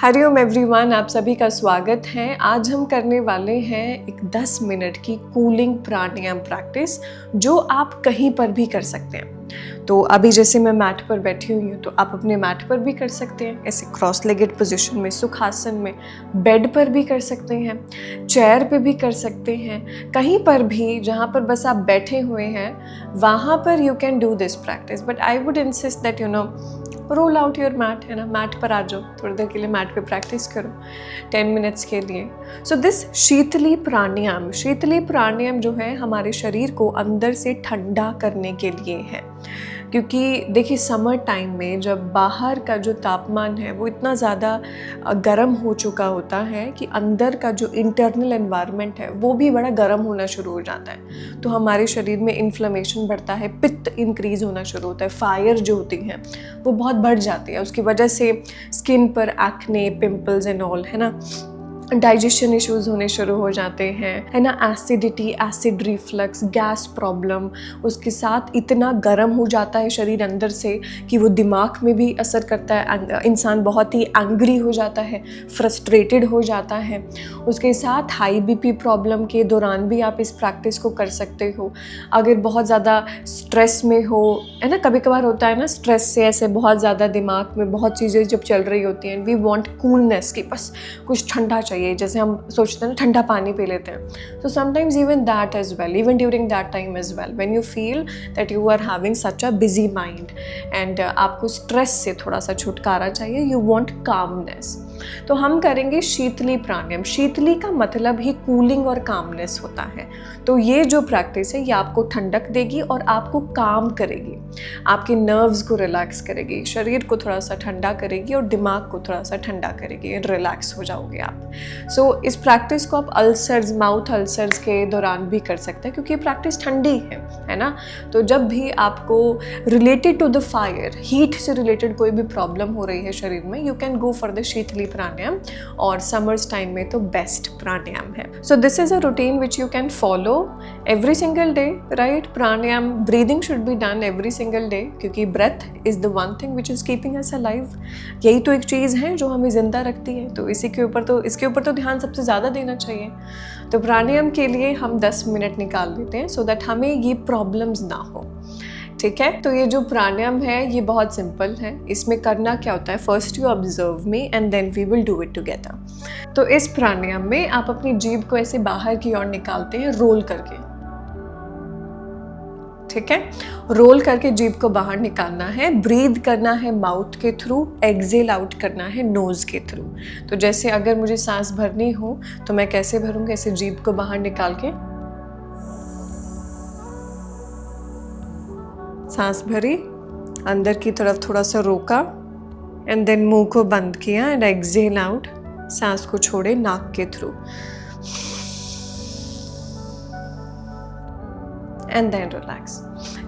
Hariom everyone, आप सभी का स्वागत है। आज हम करने वाले हैं एक 10 मिनट की कूलिंग प्राणायाम प्रैक्टिस जो आप कहीं पर भी कर सकते हैं। तो अभी जैसे मैं मैट पर बैठी हुई हूँ तो आप अपने मैट पर भी कर सकते हैं, ऐसे क्रॉस लेगेड पोजीशन में, सुखासन में, बेड पर भी कर सकते हैं, चेयर पे भी कर सकते हैं, कहीं पर भी जहाँ पर बस आप बैठे हुए हैं वहाँ पर you can do this practice. But I would insist that roll out your mat, है ना, मैट पर आ जाओ, थोड़ी देर के लिए मैट पे प्रैक्टिस करो 10 मिनट्स के लिए। सो दिस शीतली प्राणायाम जो है हमारे शरीर को अंदर से ठंडा करने के लिए है। क्योंकि देखिए समर टाइम में जब बाहर का जो तापमान है वो इतना ज़्यादा गर्म हो चुका होता है कि अंदर का जो इंटरनल एनवायरनमेंट है वो भी बड़ा गर्म होना शुरू हो जाता है। तो हमारे शरीर में इन्फ्लेमेशन बढ़ता है, पित्त इंक्रीज होना शुरू होता है, फायर जो होती है वो बहुत बढ़ जाती है। उसकी वजह से स्किन पर एक्ने, पिंपल्स एंड ऑल, है ना, डाइजेशन इश्यूज होने शुरू हो जाते हैं, है ना, acidity, acid reflux, gas problem. उसके साथ इतना गर्म हो जाता है शरीर अंदर से कि वो दिमाग में भी असर करता है। इंसान बहुत ही एंग्री हो जाता है, फ्रस्ट्रेटेड हो जाता है। उसके साथ हाई बीपी प्रॉब्लम के दौरान भी आप इस प्रैक्टिस को कर सकते हो। अगर बहुत ज़्यादा स्ट्रेस में हो, है ना, कभी कभार होता है ना, स्ट्रेस से ऐसे बहुत ज़्यादा दिमाग में बहुत चीज़ें जब चल रही होती हैं, वी वांट कूलनेस, कि बस कुछ ठंडा चाहिए, जैसे हम सोचते हैं ना ठंडा पानी पी लेते हैं। तो sometimes even that as well, even during that time as well, when you feel that you are having such a busy mind and आपको स्ट्रेस से थोड़ा सा छुटकारा चाहिए, यू वांट कामनेस, तो हम करेंगे शीतली प्राणायाम। शीतली का मतलब ही कूलिंग और कामनेस होता है। तो ये जो प्रैक्टिस है ये आपको ठंडक देगी और आपको काम करेगी, आपके नर्व्स को रिलैक्स करेगी, शरीर को थोड़ा सा ठंडा करेगी और दिमाग को थोड़ा सा ठंडा करेगी, रिलैक्स हो जाओगे आप। सो इस प्रैक्टिस को आप अल्सर्स, माउथ अल्सर्स के दौरान भी कर सकते हैं क्योंकि ये प्रैक्टिस ठंडी है ना। तो जब भी आपको related to the fire, heat से रिलेटेड कोई भी प्रॉब्लम हो रही है शरीर में, you can go for the Sheetali pranayama, और समर्स टाइम में तो बेस्ट प्राणायाम है। So this is a routine which you can follow every single day, right. Pranayama, breathing should be done every single day क्योंकि breath is the one thing which is keeping us alive. यही तो एक चीज़ है जो हमें जिंदा रखती है, तो इसके ऊपर तो ध्यान सबसे ज़्यादा देना चाहिए। तो प्राणायाम के लिए हम 10 मिनट निकाल लेते हैं सो दैट हमें ये प्रॉब्लम्स ना हो, ठीक है। तो ये जो प्राणायाम है ये बहुत सिंपल है। इसमें करना क्या होता है, first you observe me and then we will do it together. तो इस प्राणायाम में आप अपनी जीभ को ऐसे बाहर की ओर निकालते हैं रोल करके, ठीक है। रोल करके जीभ को बाहर निकालना है, ब्रीद करना है माउथ के थ्रू, एक्सेल आउट करना है नोज के थ्रू। तो जैसे अगर मुझे सांस भरनी हो तो मैं कैसे भरूंगी, ऐसे जीभ को बाहर निकाल के सांस भरी, अंदर की तरफ थोड़ा सा रोका एंड देन मुंह को बंद किया एंड एक्सेल आउट, सांस को छोड़े नाक के थ्रू एंड देन रिलैक्स,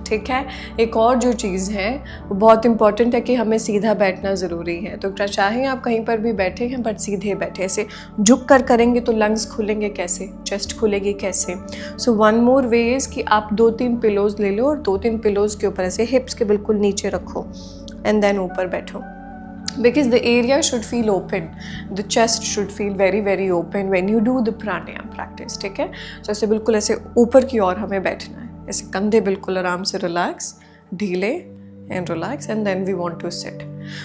ठीक है। एक और जो चीज़ है वो बहुत इंपॉर्टेंट है कि हमें सीधा बैठना ज़रूरी है। तो चाहे आप कहीं पर भी बैठे हैं बट सीधे बैठे, ऐसे झुक कर करेंगे तो लंग्स खुलेंगे कैसे, चेस्ट खुलेगी कैसे। So one more way is कि आप 2-3 पिलोज ले लो और 2-3 पिलोज के ऊपर ऐसे हिप्स के बिल्कुल नीचे रखो एंड देन ऊपर बैठो, because the area should feel open, the chest should feel very very open when you do the pranayam practice, ठीक है। तो ऐसे बिल्कुल ऐसे ऊपर की ओर हमें बैठना है, ऐसे कंधे बिल्कुल आराम से रिलैक्स, ढीले and relax and then we want to sit.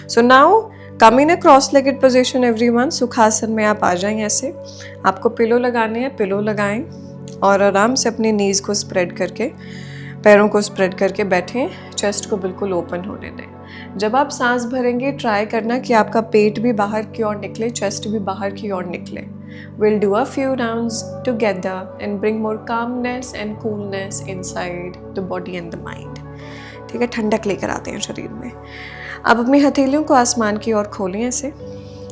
So now come in a cross legged position everyone. Sukhasana में आप आ जाएं, ऐसे आपको पिलो लगाने हैं, पिलो लगाएं और आराम से अपने नीज को स्प्रेड करके, पैरों को स्प्रेड करके बैठें, चेस्ट को बिल्कुल ओपन होने दें। जब आप सांस भरेंगे ट्राई करना कि आपका पेट भी बाहर की ओर निकले, चेस्ट भी बाहर की ओर निकले। We'll do a few rounds together and bring more calmness and coolness inside the body and the mind, ठीक है। ठंडक लेकर आते हैं शरीर में। अब अपनी हथेलियों को आसमान की ओर खोलें, ऐसे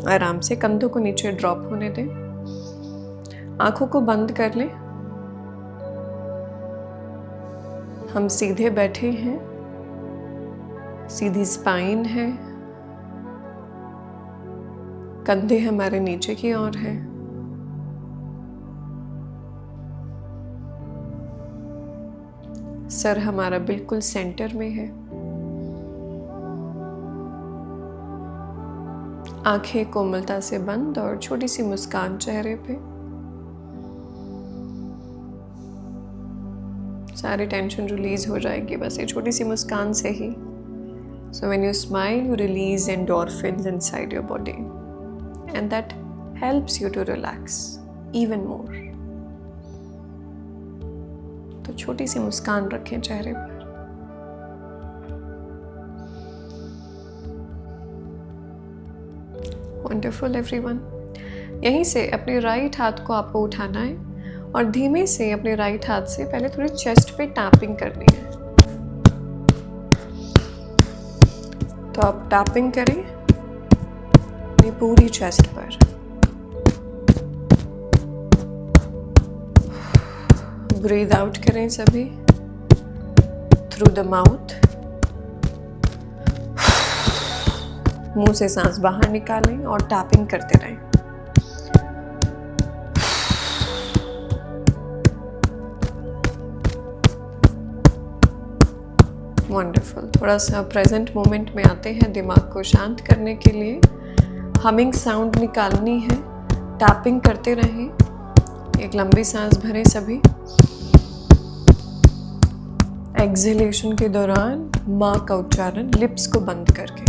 आराम से कंधों को नीचे ड्रॉप होने दें, आंखों को बंद कर लें। हम सीधे बैठे हैं, सीधी स्पाइन है, कंधे हमारे नीचे की ओर है, सर हमारा बिल्कुल सेंटर में है। आंखें कोमलता से बंद और छोटी सी मुस्कान चेहरे पे। सारी टेंशन रिलीज हो जाएगी बस ये छोटी सी मुस्कान से ही। So when you smile, you release endorphins inside your body, and that helps you to relax even more. तो छोटी सी मुस्कान रखें चेहरे पर। Wonderful everyone. यहीं से अपने राइट हाथ को आपको उठाना है और धीमे से अपने राइट हाथ से पहले थोड़ी चेस्ट पे टैपिंग करनी है। तो आप टैपिंग करें अपनी पूरी चेस्ट पर। ब्रीद आउट करें सभी थ्रू द माउथ। मुंह से सांस बाहर निकालें और टैपिंग करते रहें। वंडरफुल। थोड़ा सा प्रेजेंट मोमेंट में आते हैं दिमाग को शांत करने के लिए। हमिंग साउंड निकालनी है, टैपिंग करते रहें। एक लंबी सांस भरें सभी। एक्सहेलेशन के दौरान माँ का उच्चारण लिप्स को बंद करके।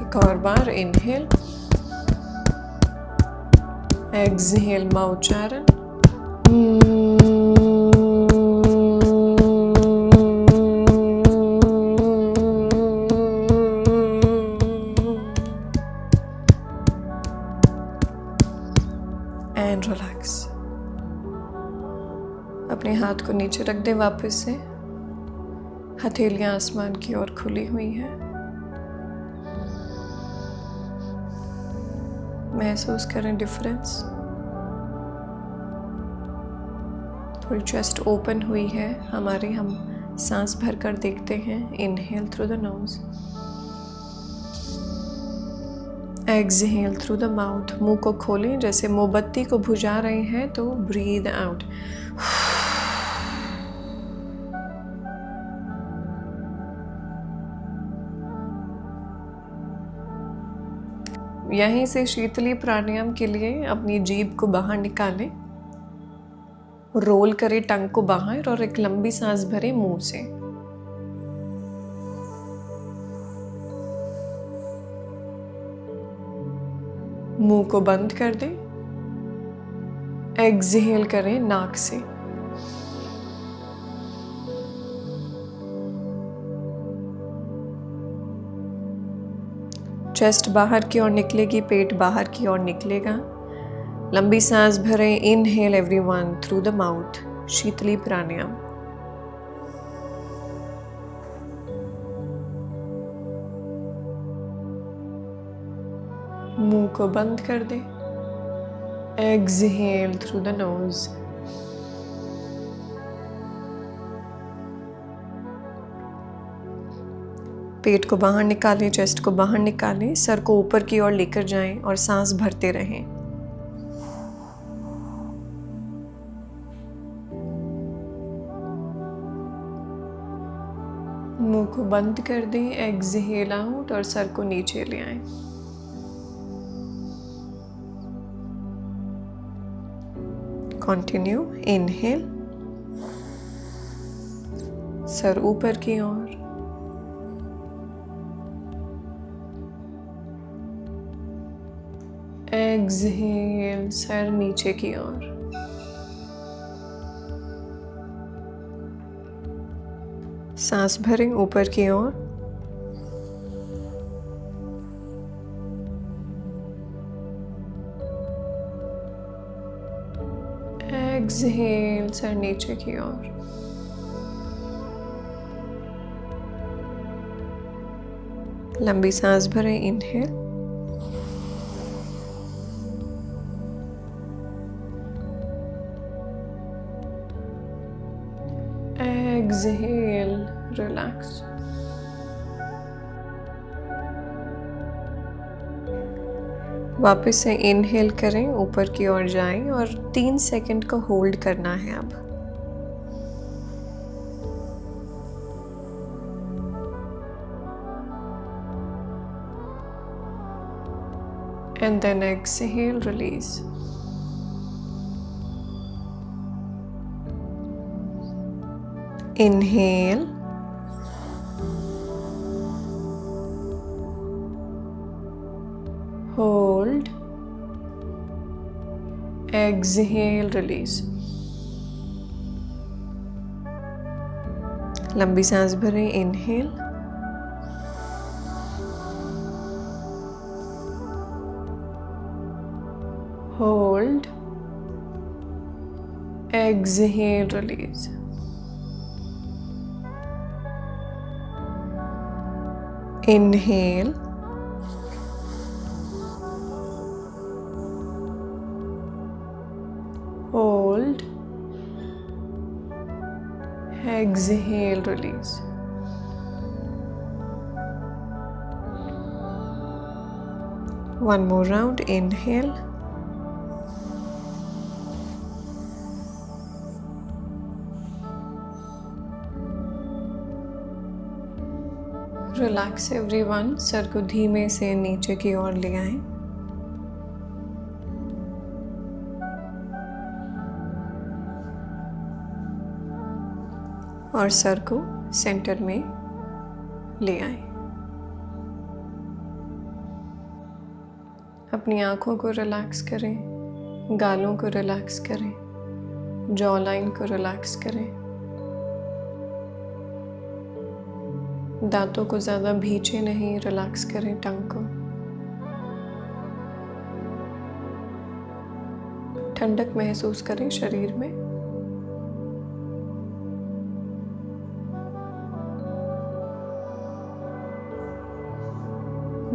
एक और बार इनहेल, एक्सहेल माँ उच्चारण। And relax. अपने हाथ को नीचे रख दे वापस से। हथेलियां आसमान की ओर खुली हुई हैं। महसूस करें डिफरेंस। थोड़ी चेस्ट ओपन हुई है हमारी। हम सांस भरकर देखते हैं। Inhale through the knows, exhale through the mouth. मुंह को खोलें जैसे मोमबत्ती को बुझा रहे हैं, तो ब्रीद आउट। यहीं से शीतली प्राणायाम के लिए अपनी जीभ को बाहर निकालें, रोल करें टंग को बाहर और एक लंबी सांस भरें मुंह से। मुंह को बंद कर दें। एक्सहेल करें नाक से। चेस्ट बाहर की ओर निकलेगी, पेट बाहर की ओर निकलेगा। लंबी सांस भरें। Inhale everyone through the mouth, Sheetali pranayama. मुंह को बंद कर दें। Exhale through the nose. पेट को बाहर निकालें, चेस्ट को बाहर निकालें, सर को ऊपर की ओर लेकर जाएं और सांस भरते रहें। मुंह को बंद कर दें। एक्सहेल आउट और सर को नीचे ले आएं। कंटिन्यू। इनहेल, सर ऊपर की ओर। एक्सहेल, सर नीचे की ओर। सांस भरें ऊपर की ओर। एक्सहेल, सर नीचे की ओर। लंबी सांस भरें। Inhale, exhale, relax. वापस से इनहेल करें, ऊपर की ओर जाएं और 3 सेकंड का होल्ड करना है अब। And then exhale, release. Inhale. Hold. Exhale, release. लंबी सांस भरें, inhale. Hold. Exhale, release. Inhale. Hold. Exhale, release. One more round. Inhale. Relax everyone. Sir को धीमे से नीचे की ओर ले आएं। और सर को सेंटर में ले आएं। अपनी आंखों को रिलैक्स करें, गालों को रिलैक्स करें, जॉ लाइन को रिलैक्स करें। दांतों को ज़्यादा भींचे नहीं, रिलैक्स करें टंग को। ठंडक महसूस करें शरीर में।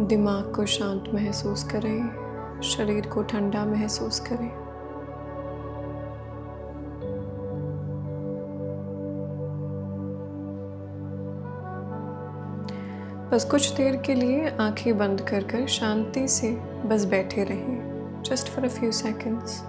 दिमाग को शांत महसूस करें, शरीर को ठंडा महसूस करें। बस कुछ देर के लिए आंखें बंद कर शांति से बस बैठे रहें, just for a few seconds.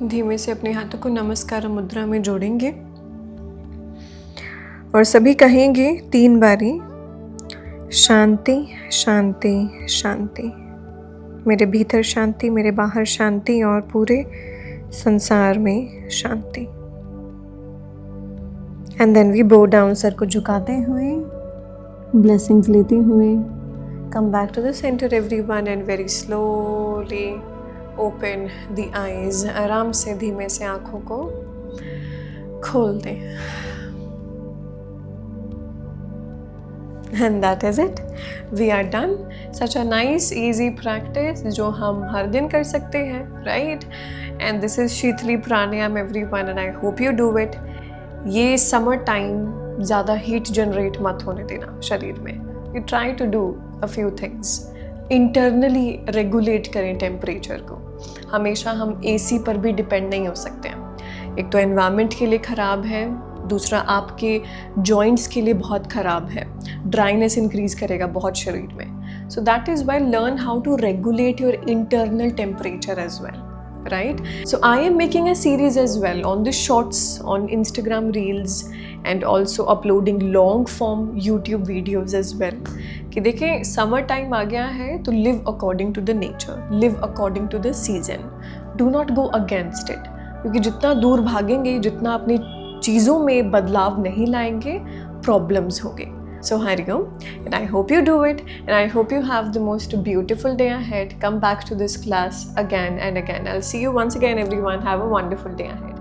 धीमे से अपने हाथों को नमस्कार मुद्रा में जोड़ेंगे और सभी कहेंगे 3 बारी, शांति शांति शांति। मेरे भीतर शांति, मेरे बाहर शांति और पूरे संसार में शांति। And then we bow down, सर को झुकाते हुए, ब्लेसिंग्स लेते हुए, come back to the centre everyone and very slowly open the eyes. आराम से धीमे से आंखों को खोल दें। And that is it. We are done. Such a nice, easy practice जो हम हर दिन कर सकते हैं, right? And this is sheetali pranayama everyone, and I hope you do it. ये समर टाइम ज़्यादा हीट जनरेट मत होने देना शरीर में। You try to do a few things. Internally regulate करें टेम्परेचर को। हमेशा हम एसी पर भी डिपेंड नहीं हो सकते हैं। एक तो एनवायरनमेंट के लिए ख़राब है, दूसरा आपके जॉइंट्स के लिए बहुत ख़राब है, ड्राइनेस इंक्रीज करेगा बहुत शरीर में। So that is why learn how to regulate your internal temperature as well, right? So I am making a series as well on the shorts on Instagram reels and also uploading long form YouTube videos as well कि देखें summer time आ गया है तो live according to the nature, live according to the season, do not go against it, क्योंकि जितना दूर भागेंगे, जितना अपनी चीज़ों में बदलाव नहीं लाएंगे, प्रॉब्लम्स होंगे। So Hariom, and I hope you do it, and I hope you have the most beautiful day ahead. Come back to this class again and again. I'll see you once again, everyone. Have a wonderful day ahead.